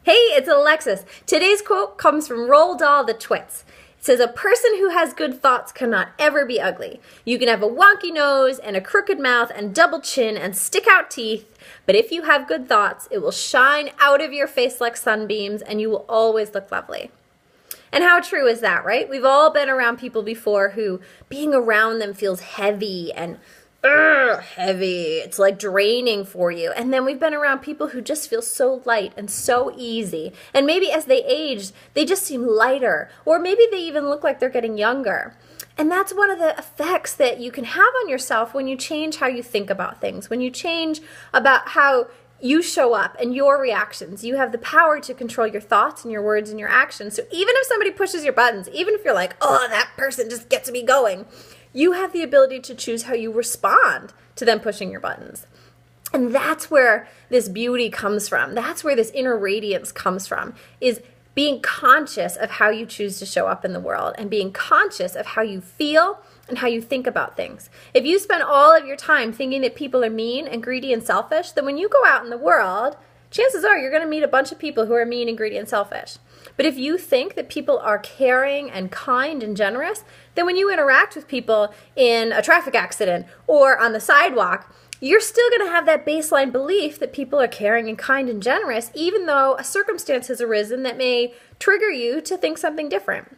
Hey, it's Alexis. Today's quote comes from Roald Dahl the Twits. It says, "A person who has good thoughts cannot ever be ugly. You can have a wonky nose and a crooked mouth and double chin and stick out teeth, but if you have good thoughts, it will shine out of your face like sunbeams and you will always look lovely." And how true is that, right? We've all been around people before who being around them feels heavy and heavy. It's like draining for you. And then we've been around people who just feel so light and so easy. And maybe as they age, they just seem lighter. Or maybe they even look like they're getting younger. And that's one of the effects that you can have on yourself when you change how you think about things, when you change about how you show up and your reactions. You have the power to control your thoughts and your words and your actions. So even if somebody pushes your buttons, even if you're like, oh, that person just gets me going, you have the ability to choose how you respond to them pushing your buttons. And that's where this beauty comes from. That's where this inner radiance comes from, is being conscious of how you choose to show up in the world and being conscious of how you feel and how you think about things. If you spend all of your time thinking that people are mean and greedy and selfish, then when you go out in the world, chances are you're going to meet a bunch of people who are mean and greedy and selfish. But if you think that people are caring and kind and generous, then when you interact with people in a traffic accident or on the sidewalk, you're still going to have that baseline belief that people are caring and kind and generous, even though a circumstance has arisen that may trigger you to think something different.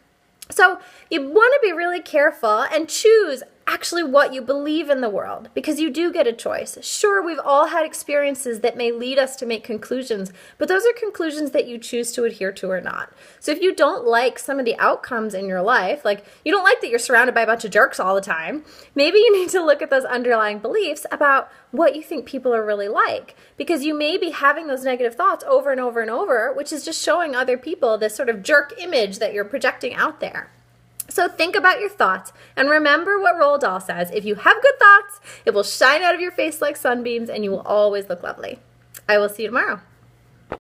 So you want to be really careful and choose actually what you believe in the world, because you do get a choice. Sure, we've all had experiences that may lead us to make conclusions, but those are conclusions that you choose to adhere to or not. So if you don't like some of the outcomes in your life, like you don't like that you're surrounded by a bunch of jerks all the time, maybe you need to look at those underlying beliefs about what you think people are really like, because you may be having those negative thoughts over and over and over, which is just showing other people this sort of jerk image that you're projecting out there. So think about your thoughts and remember what Roald Dahl says. If you have good thoughts, it will shine out of your face like sunbeams and you will always look lovely. I will see you tomorrow.